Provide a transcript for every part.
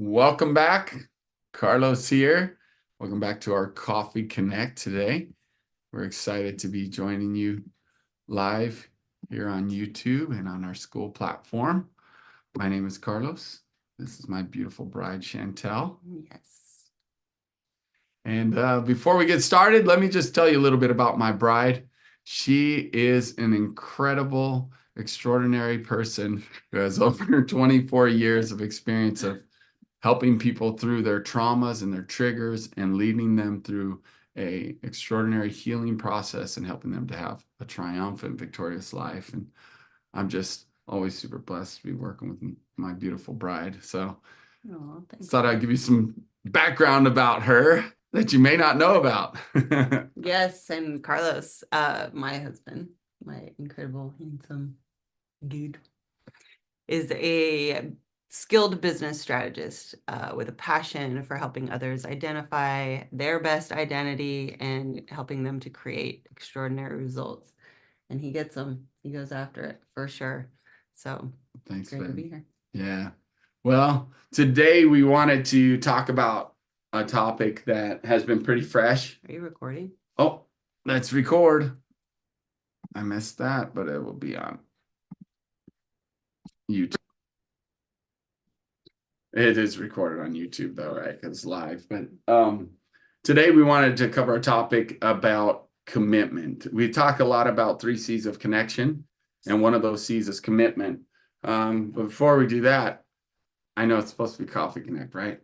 Welcome back. Carlos here. Welcome back to our Coffee Connect today. We're excited to be joining you live here on YouTube and on our school platform. My name is Carlos. This is my beautiful bride, Chantel. Yes. And before we get started, let me just tell you a little bit about my bride. She is an incredible, extraordinary person who has over 24 years of experience of helping people through their traumas and their triggers and leading them through a extraordinary healing process and helping them to have a triumphant, victorious life. And I'm just always super blessed to be working with my beautiful bride. So thought I'd give you some background about her that you may not know about. Yes, and Carlos, my husband, my incredible, handsome dude, is a skilled business strategist with a passion for helping others identify their best identity and helping them to create extraordinary results. And he gets them. He goes after it for sure. So Thanks, great to Ben. be here. Yeah. Well, today we wanted to talk about a topic that has been pretty fresh. Are you recording? Oh, let's record. I missed that, but it will be on YouTube. It is recorded on YouTube though, right? Because it's live. But today we wanted to cover a topic about commitment. We talk a lot about 3 C's of connection, and one of those C's is commitment. But before we do that, I know it's supposed to be Coffee Connect, right?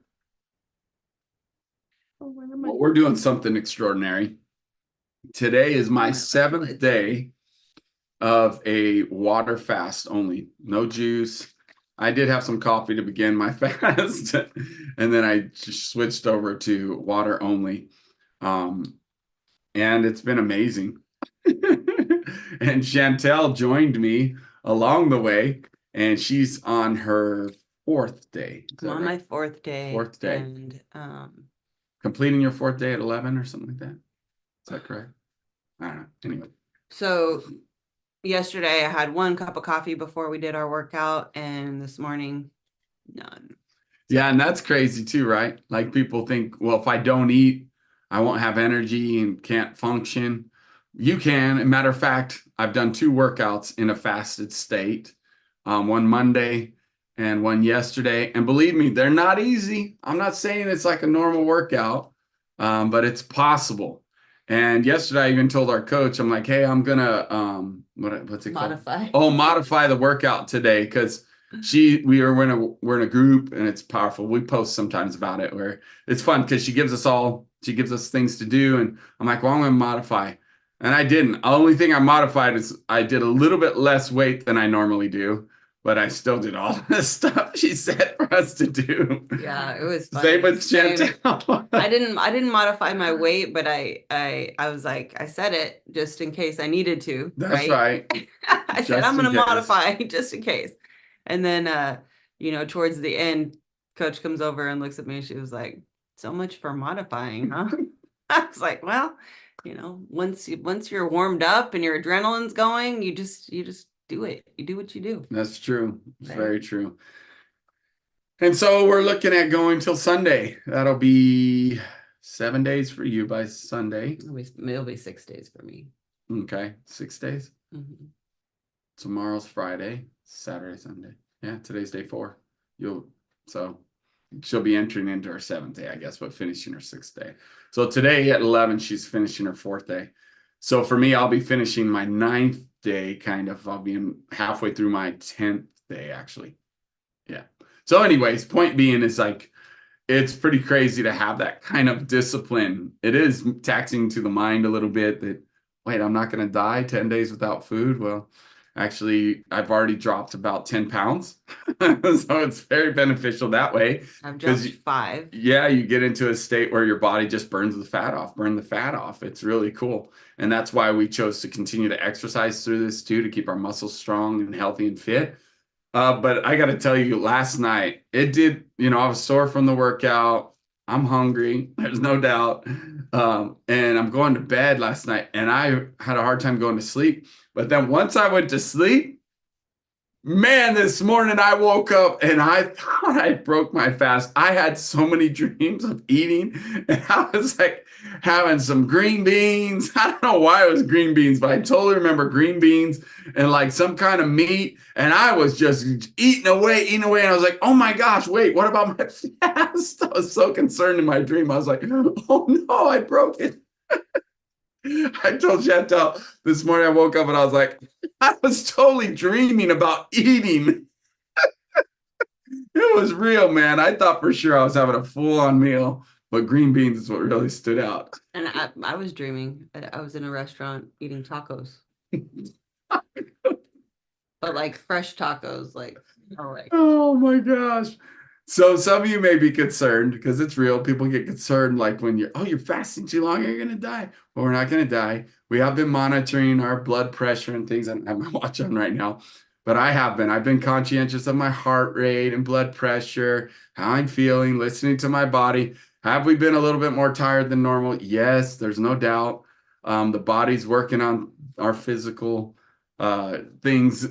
Well, we're doing something extraordinary. Today is my 7th day of a water fast only. No juice. I did have some coffee to begin my fast, and then I just switched over to water only. And it's been amazing. And Chantel joined me along the way, and she's on her 4th day. I'm on my 4th day. 4th day. And completing your 4th day at 11 or something like that. Is that correct? I don't know. Anyway. So yesterday I had 1 cup of coffee before we did our workout, and this morning, none. Yeah, and that's crazy too, right? Like people think, well, if I don't eat, I won't have energy and can't function. You can. As a matter of fact, I've done 2 workouts in a fasted state, one Monday and one yesterday. And believe me, they're not easy. I'm not saying it's like a normal workout, but it's possible. And yesterday, I even told our coach, I'm like, hey, I'm gonna what's it called? Modify. Oh, modify the workout today because we're in a group and it's powerful. We post sometimes about it where it's fun because she gives us things to do, and I'm like, well, I'm gonna modify. And I didn't. The only thing I modified is I did a little bit less weight than I normally do, but I still did all the stuff she said for us to do. Yeah, it was fun. Same with Chantel. I didn't modify my weight, but I was like, I said it just in case I needed to. That's right. I said I'm gonna modify just in case. And then towards the end, coach comes over and looks at me. She was like, so much for modifying, huh? I was like, well, once you're warmed up and your adrenaline's going, you just do it. You do what you do. That's true. It's very true. And so we're looking at going till Sunday. That'll be 7 days for you by Sunday. It'll be 6 days for me. Okay, 6 days. Mm-hmm. Tomorrow's Friday, Saturday, Sunday. Yeah, today's day 4. She'll be entering into her 7th day, I guess, but finishing her 6th day. So today at 11, she's finishing her 4th day. So for me, I'll be finishing my 9th day, kind of. I'll be halfway through my 10th day, actually. Yeah. So anyways, point being is like, it's pretty crazy to have that kind of discipline. It is taxing to the mind a little bit that, wait, I'm not going to die 10 days without food. Well, actually, I've already dropped about 10 pounds. So it's very beneficial that way. I've dropped 5. Yeah, you get into a state where your body just burn the fat off. It's really cool. And that's why we chose to continue to exercise through this too, to keep our muscles strong and healthy and fit. But I got to tell you, last night, I was sore from the workout. I'm hungry. There's no doubt. And I'm going to bed last night, and I had a hard time going to sleep. But then once I went to sleep, Man, this morning I woke up and I thought I broke my fast. I had so many dreams of eating, and I was like having some green beans. I don't know why it was green beans, but I totally remember green beans and like some kind of meat. And I was just eating away, eating away. And I was like, oh my gosh, wait, what about my fast? I was so concerned in my dream. I was like, oh no, I broke it. I told Chantel this morning I woke up and I was like, I was totally dreaming about eating. It was real, man. I thought for sure I was having a full-on meal, but green beans is what really stood out. And I was dreaming. I was in a restaurant eating tacos, but like fresh tacos, like all right. Oh my gosh. So some of you may be concerned because it's real. People get concerned like when you're fasting too long, you're gonna die. Well, we're not gonna die. We have been monitoring our blood pressure and things. I don't have my watch on right now, but I have been. I've been conscientious of my heart rate and blood pressure, how I'm feeling, listening to my body. Have we been a little bit more tired than normal? Yes, there's no doubt. The body's working on our physical things,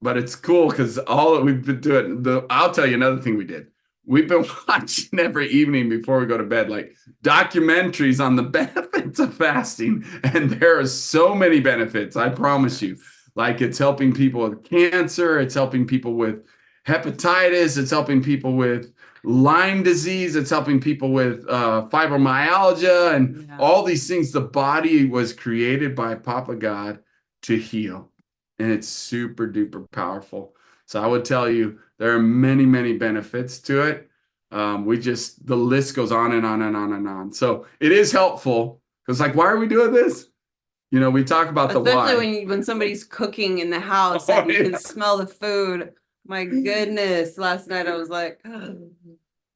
but it's cool because all that we've been doing. I'll tell you another thing we did. We've been watching every evening before we go to bed, like documentaries on the benefits of fasting. And there are so many benefits, I promise you. Like it's helping people with cancer, it's helping people with hepatitis, it's helping people with Lyme disease, it's helping people with fibromyalgia, and Yeah. all these things. The body was created by Papa God to heal, and it's super duper powerful. So I would tell you there are many, many benefits to it. The list goes on and on and on and on. So it is helpful because, like, why are we doing this? We talk about the Especially why. when somebody's cooking in the house Oh, and you can yeah. smell the food. My goodness. Last night I was like,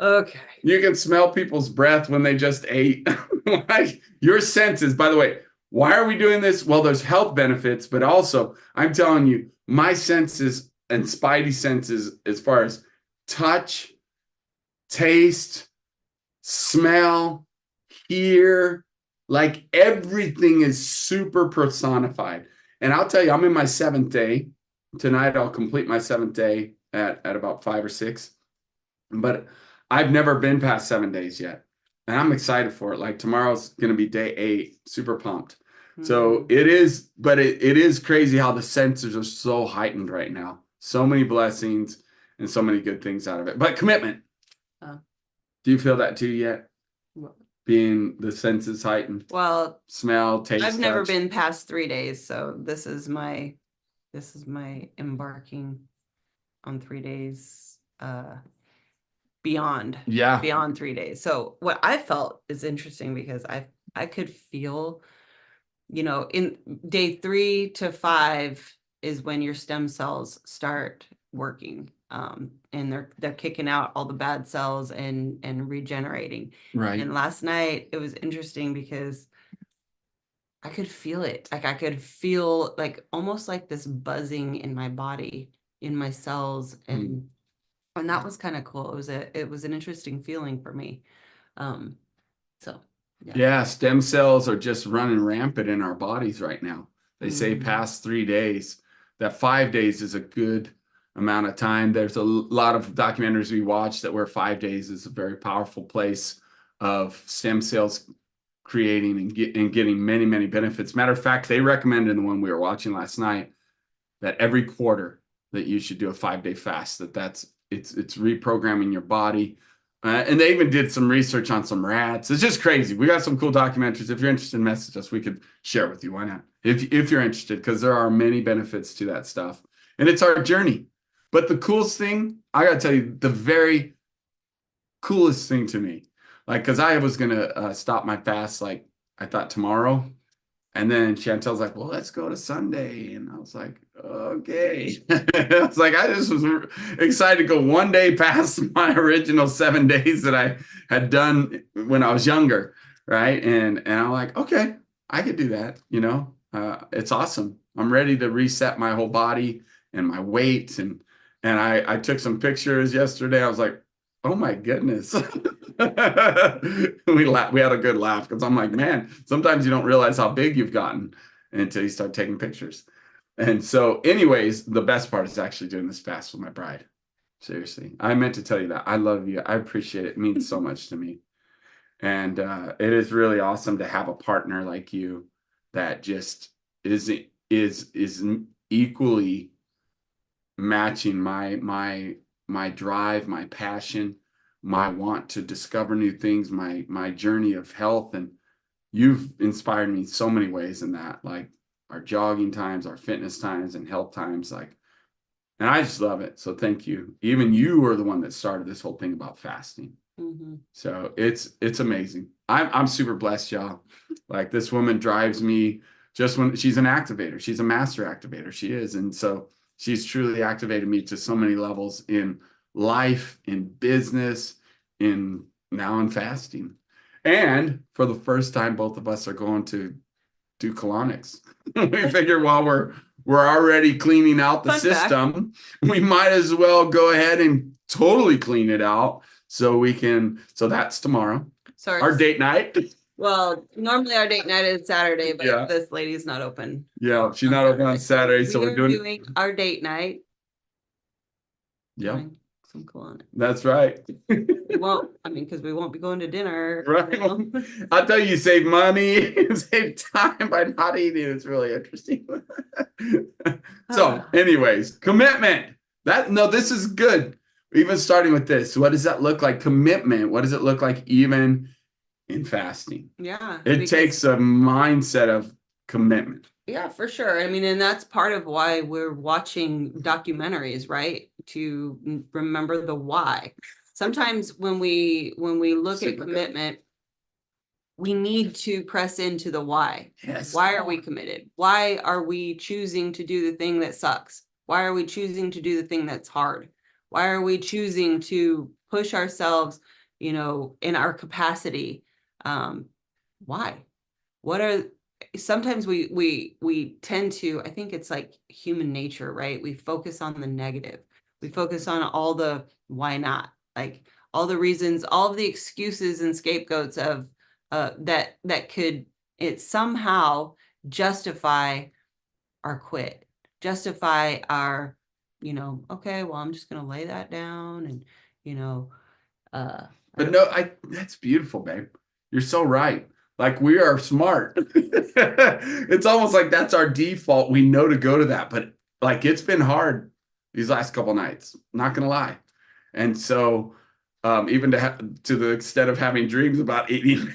okay. You can smell people's breath when they just ate. Like your senses, by the way, why are we doing this? Well, there's health benefits, but also I'm telling you, my senses and spidey senses, as far as touch, taste, smell, hear, like everything is super personified. And I'll tell you, I'm in my seventh day. Tonight I'll complete my seventh day at about 5 or 6. But I've never been past 7 days yet. And I'm excited for it. Like tomorrow's going to be day 8, super pumped. So it is, but it is crazy how the senses are so heightened right now. So many blessings and so many good things out of it. But commitment. Oh. Do you feel that too yet? Well, Being the senses heightened, well, smell, taste, I've never touch. been past 3 days, so this is my embarking on 3 days beyond Yeah. beyond 3 days. So what I felt is interesting because I could feel, in day 3 to 5 is when your stem cells start working. And they're kicking out all the bad cells and regenerating. Right. And last night it was interesting because I could feel it. Like I could feel like almost like this buzzing in my body, in my cells, and that was kind of cool. It was an interesting feeling for me. So yeah. Yeah, stem cells are just running rampant in our bodies right now. They say Mhm. past 3 days, that 5 days is a good amount of time. There's a lot of documentaries we watch that where 5 days is a very powerful place of stem cells creating and getting many, many benefits. Matter of fact, they recommended in the one we were watching last night that every quarter that you should do a 5-day fast. It's reprogramming your body. And they even did some research on some rats. It's just crazy. We got some cool documentaries. If you're interested, message us. We could share it with you. Why not? If you're interested, because there are many benefits to that stuff. And it's our journey. But the coolest thing, I got to tell you, the very coolest thing to me, like, because I was going to stop my fast, like, I thought tomorrow. And then Chantel's like, well, let's go to Sunday. And I was like, okay. I was like, I just was excited to go one day past my original 7 days that I had done when I was younger. Right. And I'm like, okay, I could do that. It's awesome. I'm ready to reset my whole body and my weight. And I took some pictures yesterday. I was like, oh my goodness. We had a good laugh because I'm like, man, sometimes you don't realize how big you've gotten until you start taking pictures. And so, anyways, the best part is actually doing this fast with my bride. Seriously. I meant to tell you that. I love you. I appreciate it. It means so much to me. And it is really awesome to have a partner like you that just is equally matching my drive, my passion, my want to discover new things, my journey of health. And you've inspired me so many ways in that, like our jogging times, our fitness times, and health times. Like, and I just love it. So thank you. Even you were the one that started this whole thing about fasting. Mm-hmm. So it's amazing. I'm super blessed, y'all. Like this woman drives me just when she's an activator. She's a master activator. She is. And so she's truly activated me to so many levels in life, in business, in now in fasting. And for the first time, both of us are going to do colonics. We figure while we're already cleaning out the Fun fact. system, we might as well go ahead and totally clean it out so we can. So that's tomorrow. Sorry. Our date night. Well, normally our date night is Saturday, but Yeah. this lady's not open. Yeah, she's not open on Saturday, so we we're are doing our date night. Yeah, Doing some colonic. that's right. We won't. I mean, because we won't be going to dinner. Right. You know? I'll tell you, you save money, save time by not eating. It's really interesting. So, anyways, commitment. This is good. Even starting with this, what does that look like? Commitment. What does it look like even in fasting? Yeah. It takes a mindset of commitment. Yeah, for sure. I mean, and that's part of why we're watching documentaries, right? To remember the why. Sometimes when we look at commitment, we need to press into the why. Yes. Why are we committed? Why are we choosing to do the thing that sucks? Why are we choosing to do the thing that's hard? Why are we choosing to push ourselves, in our capacity? Why? What are sometimes we tend to, I think it's like human nature, right? We focus on the negative. We focus on all the why not, like all the reasons, all of the excuses and scapegoats of that could it somehow justify our quit, justify our, okay, well, I'm just gonna lay that down and but no, that's beautiful, babe. You're so right. Like we are smart. It's almost like that's our default. We know to go to that, but like it's been hard these last couple nights, not gonna lie. And so even to the extent of having dreams about eating.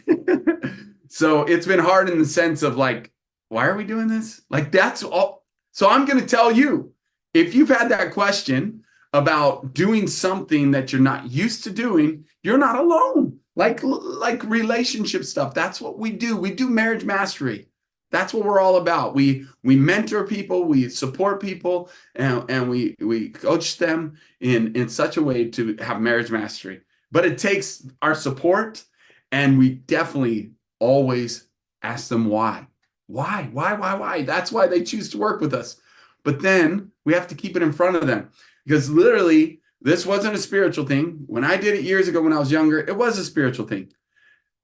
So it's been hard in the sense of like, why are we doing this? Like that's all. So I'm gonna tell you, if you've had that question about doing something that you're not used to doing, you're not alone. Like relationship stuff. That's what we do. We do marriage mastery. That's what we're all about. We mentor people, we support people, and we coach them in such a way to have marriage mastery. But it takes our support, and we definitely always ask them why. Why? That's why they choose to work with us. But then we have to keep it in front of them because literally this wasn't a spiritual thing. When I did it years ago when I was younger, it was a spiritual thing.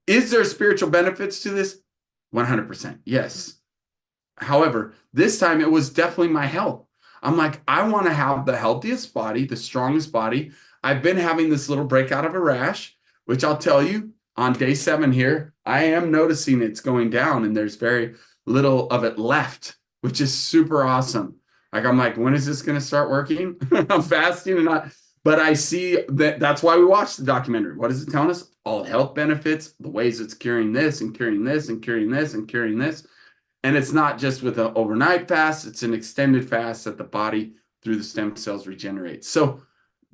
Is there spiritual benefits to this? 100%. Yes. However, this time it was definitely my health. I'm like, I want to have the healthiest body, the strongest body. I've been having this little breakout of a rash, which I'll tell you on day 7 here, I am noticing it's going down and there's very little of it left, which is super awesome. Like, I'm like, when is this going to start working? I'm fasting and not, but I see that's why we watched the documentary. What is it telling us? All health benefits, the ways it's curing this and curing this and curing this and curing this. And it's not just with an overnight fast, it's an extended fast that the body through the stem cells regenerates. So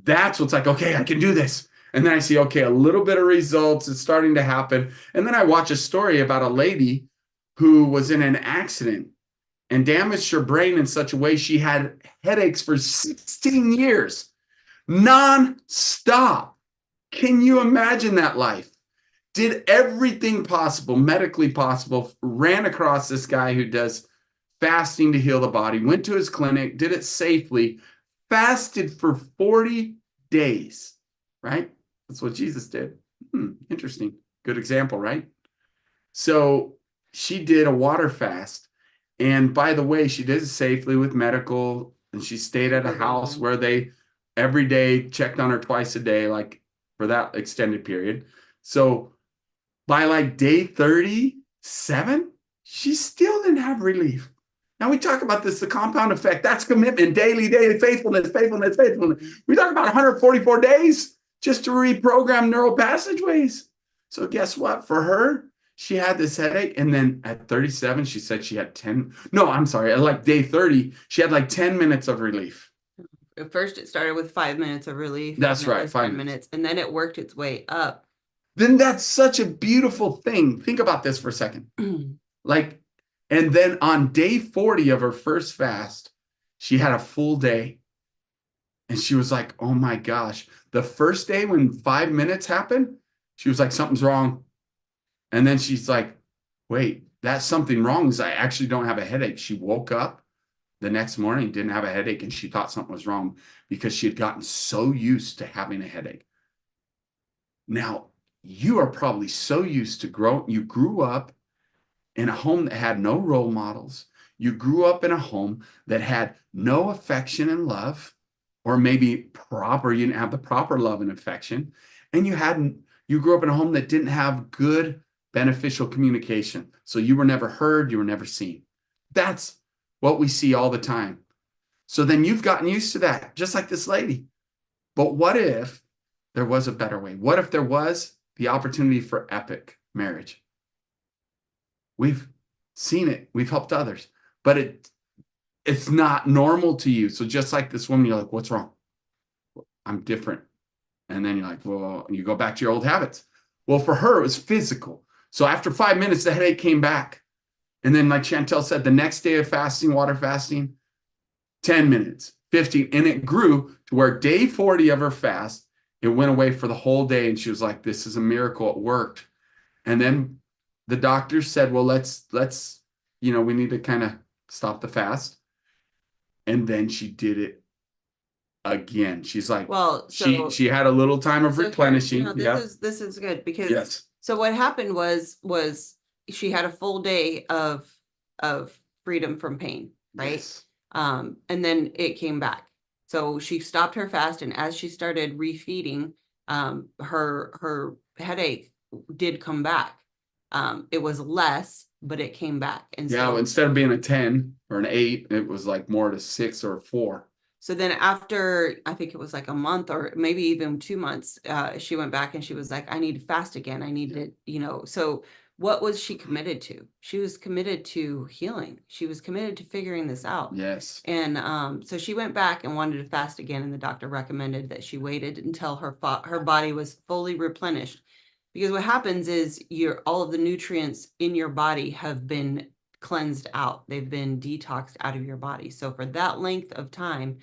that's what's like, okay, I can do this. And then I see, okay, a little bit of results is starting to happen. And then I watch a story about a lady who was in an accident and damaged her brain in such a way she had headaches for 16 years, non-stop. Can you imagine that life? Did everything possible, medically possible, ran across this guy who does fasting to heal the body, went to his clinic, did it safely, fasted for 40 days, right? That's what Jesus did. Interesting. Good example, right? So she did a water fast And by the way, she did it safely with medical, and she stayed at a house Supervision. where they every day checked on her twice a day, like for that extended period. So by like day 37, she still didn't have relief. Now we talk about this, the compound effect. That's commitment, daily, daily faithfulness, faithfulness, faithfulness. We talk about 144 days just to reprogram neural passageways. So guess what? For her, she had this headache. And then at 37, she said she had 10. No, I'm sorry. At like day 30, she had like 10 minutes of relief. At first, it started with 5 minutes of relief. That's and it right, was 5 10 minutes. minutes, and then it worked its way up. Then that's such a beautiful thing. Think about this for a second. Like, and then on day 40 of her first fast, she had a full day. And she was like, oh my gosh. The first day when 5 minutes happened, she was like, something's wrong. And then she's like, wait, that's something wrong is I actually don't have a headache. She woke up the next morning, didn't have a headache, and she thought something was wrong because she had gotten so used to having a headache. Now, you are probably so used to you grew up in a home that had no role models. You grew up in a home that had no affection and love, or maybe you didn't have the proper love and affection. And you grew up in a home that didn't have good, beneficial communication. So you were never heard, you were never seen. That's what we see all the time. So then you've gotten used to that, just like this lady. But what if there was a better way? What if there was the opportunity for epic marriage? We've seen it. We've helped others, but it's not normal to you. So just like this woman, you're like, what's wrong? I'm different. And then you're like, well, you go back to your old habits. Well, for her, it was physical. So after 5 minutes, the headache came back. And then, like Chantel said, the next day of fasting, water fasting, 10 minutes, 15. And it grew to where day 40 of her fast, it went away for the whole day. And she was like, this is a miracle. It worked. And then the doctor said, well, we need to kind of stop the fast. And then she did it again. She's like, Well, she had a little time of replenishing. This is good because Yes. So what happened was she had a full day of freedom from pain, right? Yes. And then it came back. So she stopped her fast, and as she started refeeding, her headache did come back. It was less, but it came back. And Yeah, instead of being a 10 or an 8, it was like more to 6 or 4. So then after, I think it was like a month or maybe even 2 months, she went back and she was like, I need to fast again. I need to, so what was she committed to? She was committed to healing. She was committed to figuring this out. Yes. And so she went back and wanted to fast again. And the doctor recommended that she waited until her body was fully replenished. Because what happens is all of the nutrients in your body have been cleansed out. They've been detoxed out of your body. So for that length of time,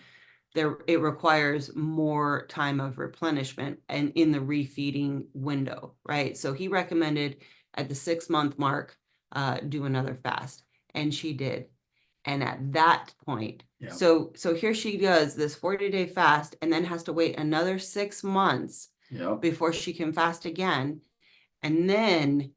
it requires more time of replenishment and in the refeeding window, right? So he recommended at the 6-month mark, do another fast, and she did. And at that point, so here she does this 40-day fast and then has to wait another 6 months before she can fast again. And then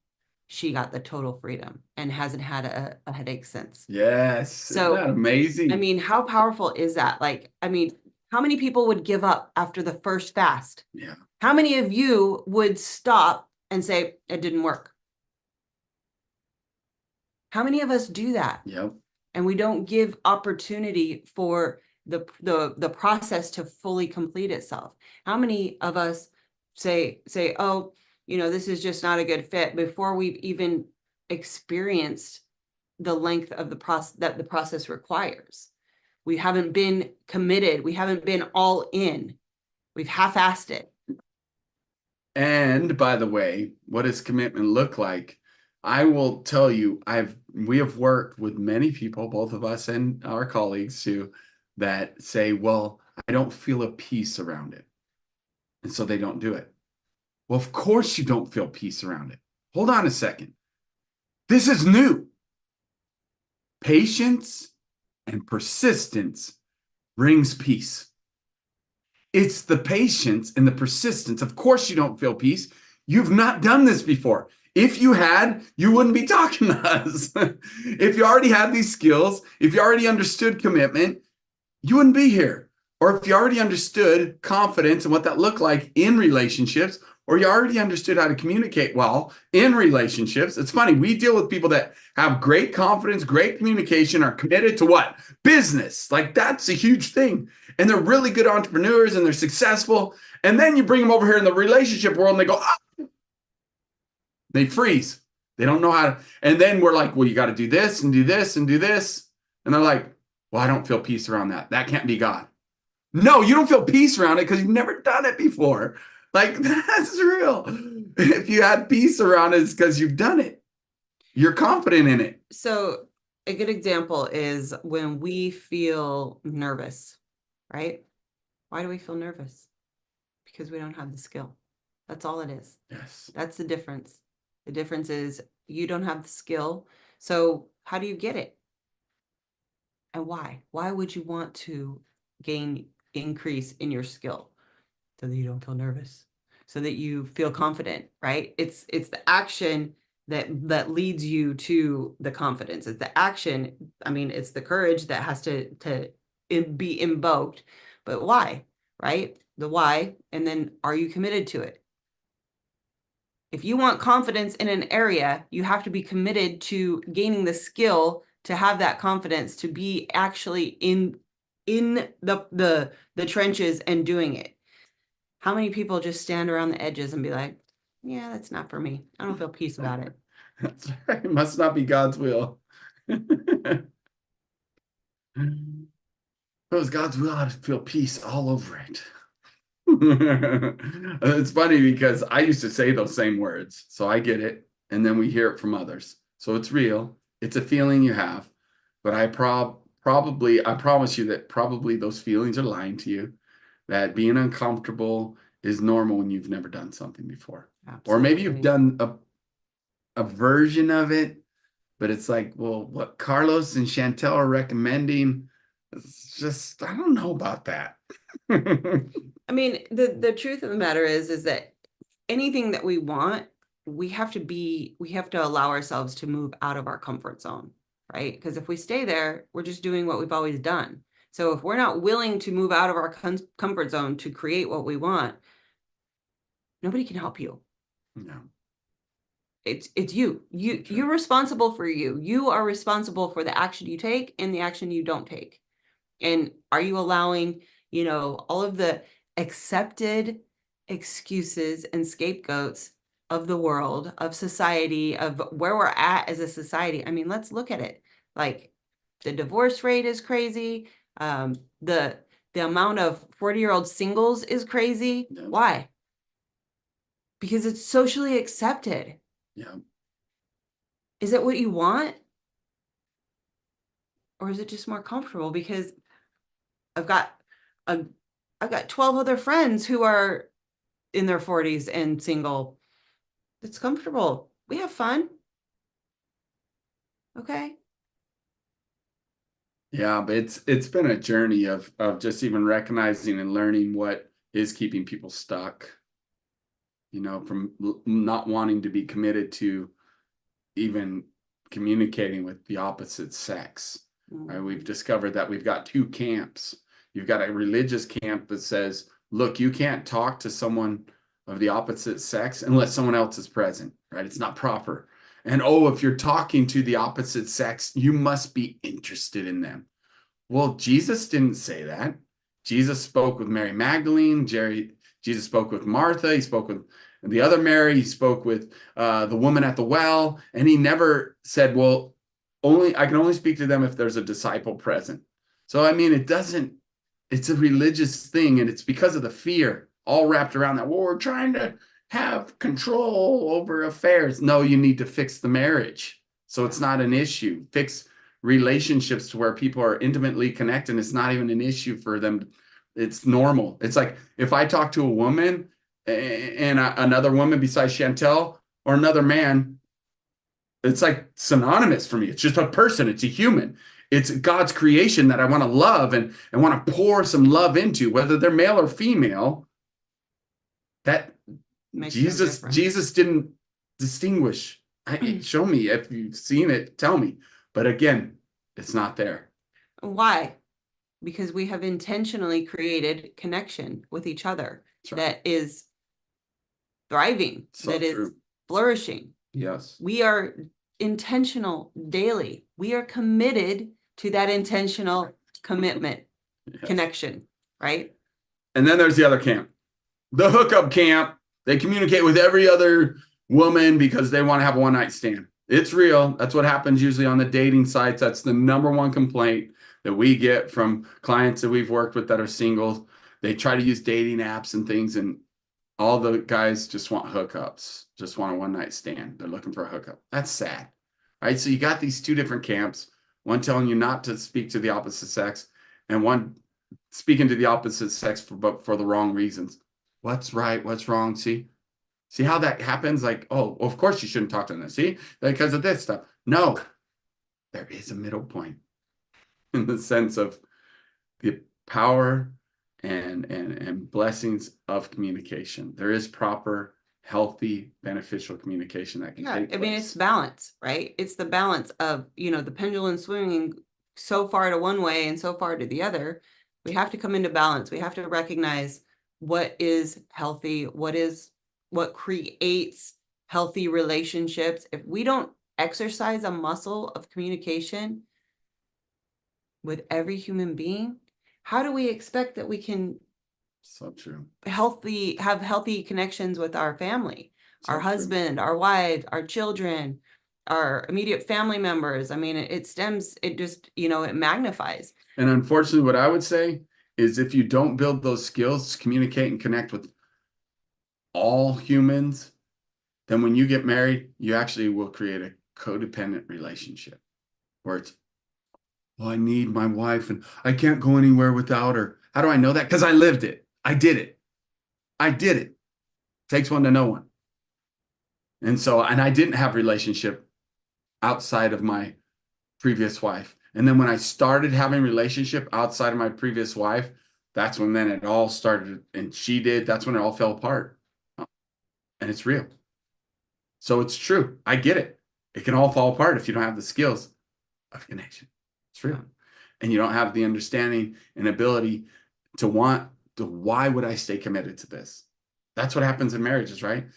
she got the total freedom and hasn't had a headache since. Yes. So isn't that amazing? I mean, how powerful is that? Like, I mean, how many people would give up after the first fast? Yeah. How many of you would stop and say, it didn't work? How many of us do that? Yep. And we don't give opportunity for the process to fully complete itself. How many of us say, oh, this is just not a good fit before we've even experienced the length of the process that the process requires? We haven't been committed. We haven't been all in. We've half-assed it. And by the way, what does commitment look like? I will tell you, we have worked with many people, both of us and our colleagues that say, well, I don't feel a peace around it. And so they don't do it. Well, of course you don't feel peace around it. Hold on a second. This is new. Patience and persistence brings peace. It's the patience and the persistence. Of course you don't feel peace. You've not done this before. If you had, you wouldn't be talking to us. If you already had these skills, if you already understood commitment, you wouldn't be here. Or if you already understood confidence and what that looked like in relationships, or you already understood how to communicate well in relationships. It's funny, we deal with people that have great confidence, great communication, are committed to what? Business. Like that's a huge thing. And they're really good entrepreneurs and they're successful. And then you bring them over here in the relationship world and they go, ah, they freeze. They don't know how to. And then we're like, well, you got to do this and do this and do this. And they're like, well, I don't feel peace around that. That can't be God. No, you don't feel peace around it because you've never done it before. Like that's real. If you had peace around it, it's because you've done it. You're confident in it. So a good example is when we feel nervous, right? Why do we feel nervous? Because we don't have the skill. That's all it is. Yes. That's the difference. The difference is you don't have the skill. So how do you get it? And why? Why would you want to increase in your skill? So that you don't feel nervous, so that you feel confident, right? It's the action that leads you to the confidence. It's the action. I mean, it's the courage that has to be invoked. But why, right? The why, and then are you committed to it? If you want confidence in an area, you have to be committed to gaining the skill to have that confidence, to be actually in the trenches and doing it. How many people just stand around the edges and be like, yeah, that's not for me. I don't feel peace about it. That's right. It must not be God's will. If it was God's will, I'd feel peace all over it. It's funny because I used to say those same words, so I get it, and then we hear it from others. So it's real. It's a feeling you have, but I promise you that probably those feelings are lying to you. That being uncomfortable is normal when you've never done something before, or maybe you've done a version of it, but it's like, well, what Carlos and Chantel are recommending, it's just I don't know about that. I mean, the truth of the matter is that anything that we want, we have to allow ourselves to move out of our comfort zone, right? Because if we stay there, we're just doing what we've always done. So if we're not willing to move out of our comfort zone to create what we want, nobody can help you. No. It's you. You're responsible for you. You are responsible for the action you take and the action you don't take. And are you allowing, all of the accepted excuses and scapegoats of the world, of society, of where we're at as a society? I mean, let's look at it. Like the divorce rate is crazy. The amount of 40-year-old singles is crazy. Yeah. Why? Because it's socially accepted. Yeah. Is it what you want? Or is it just more comfortable? Because I've got 12 other friends who are in their 40s and single. It's comfortable. We have fun. Okay. Yeah, but it's been a journey of just even recognizing and learning what is keeping people stuck. From not wanting to be committed to even communicating with the opposite sex. Right? We've discovered that we've got two camps. You've got a religious camp that says, look, you can't talk to someone of the opposite sex unless someone else is present, right? It's not proper. And if you're talking to the opposite sex, you must be interested in them. Well, Jesus didn't say that. Jesus spoke with Mary Magdalene. Jesus spoke with Martha. He spoke with the other Mary. He spoke with the woman at the well. And he never said, well, I can only speak to them if there's a disciple present. So, I mean, it's a religious thing. And it's because of the fear all wrapped around that. Well, we're trying to have control over affairs. No, you need to fix the marriage. So it's not an issue. Fix relationships to where people are intimately connected. And it's not even an issue for them. It's normal. It's like if I talk to a woman and another woman besides Chantel or another man, it's like synonymous for me. It's just a person. It's a human. It's God's creation that I want to love and want to pour some love into, whether they're male or female. That Jesus didn't distinguish. Show me if you've seen it, tell me. But again, it's not there. Why? Because we have intentionally created connection with each other Right. that is thriving, So that true. is flourishing. Yes. We are intentional daily. We are committed to that intentional commitment, Yes. connection, right? And then there's the other camp, the hookup camp. They communicate with every other woman because they want to have a one-night stand. It's real. That's what happens usually on the dating sites. That's the number one complaint that we get from clients that we've worked with that are singles. They try to use dating apps and things, and all the guys just want hookups, just want a one-night stand. They're looking for a hookup. That's sad, right? So you got these two different camps, one telling you not to speak to the opposite sex, and one speaking to the opposite sex but for the wrong reasons. What's right? What's wrong? See how that happens? Like, oh, well, of course you shouldn't talk to them. See, because of this stuff. No, there is a middle point in the sense of the power and blessings of communication. There is proper, healthy, beneficial communication that can take place. I mean, it's balance, right? It's the balance of, the pendulum swinging so far to one way and so far to the other. We have to come into balance. We have to recognize what is healthy, what creates healthy relationships. If we don't exercise a muscle of communication with every human being, how do we expect that we can So true. have healthy connections with our family, our So husband, our wives, our children, our immediate family members? I mean, it just, it magnifies. And unfortunately, what I would say is if you don't build those skills to communicate and connect with all humans, then when you get married, you actually will create a codependent relationship where it's, well, I need my wife and I can't go anywhere without her. How do I know that? Because I lived it. I did it. I did it. Takes one to know one. And so, and I didn't have relationship outside of my previous wife. And then when I started having relationship outside of my previous wife, that's when then it all started, and she did, that's when it all fell apart. And it's real. So it's true. I get it. It can all fall apart if you don't have the skills of connection. It's real. And you don't have the understanding and ability to want to, why would I stay committed to this? That's what happens in marriages, right?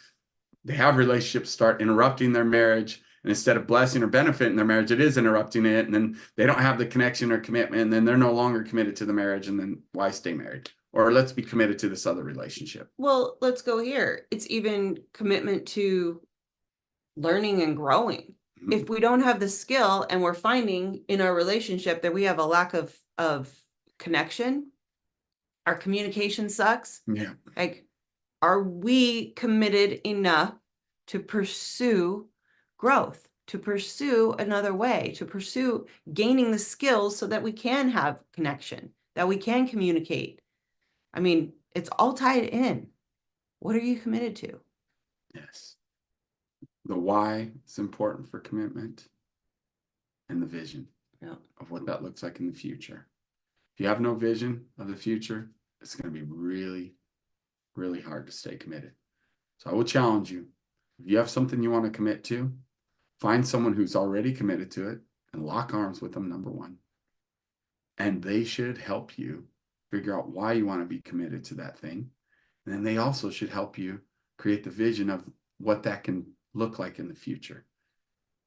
They have relationships start interrupting their marriage. And instead of blessing or benefiting their marriage, it is interrupting it. And then they don't have the connection or commitment. And then they're no longer committed to the marriage. And then why stay married? Or let's be committed to this other relationship. Well, let's go here. It's even commitment to learning and growing. Mm-hmm. If we don't have the skill and we're finding in our relationship that we have a lack of connection, our communication sucks. Yeah. Like, are we committed enough to pursue growth, to pursue another way, to pursue gaining the skills so that we can have connection, that we can communicate? I mean, it's all tied in. What are you committed to? Yes. The why is important for commitment, and the vision of what that looks like in the future. If you have no vision of the future, it's going to be really, really hard to stay committed. So I will challenge you. If you have something you want to commit to, find someone who's already committed to it and lock arms with them, number one. And they should help you figure out why you want to be committed to that thing. And then they also should help you create the vision of what that can look like in the future.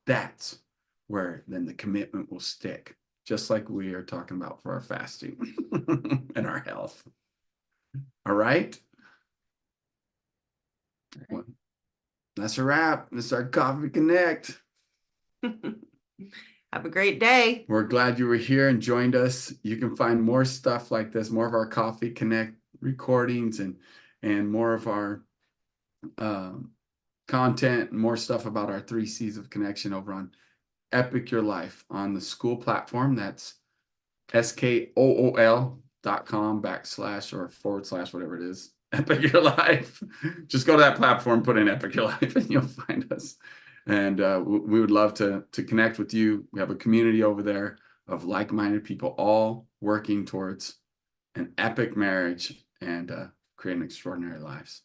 That's where then the commitment will stick, just like we are talking about for our fasting and our health. All right? Well, that's a wrap. This is our Coffee Connect. Have a great day. We're glad you were here and joined us. You can find more stuff like this, more of our Coffee Connect recordings and more of our content, more stuff about our 3 C's of connection over on Epic Your Life on the school platform. That's skool.com// whatever it is, Epic Your Life. Just go to that platform, put in Epic Your Life, and you'll find us. And we would love to connect with you. We have a community over there of like-minded people, all working towards an epic marriage and creating extraordinary lives.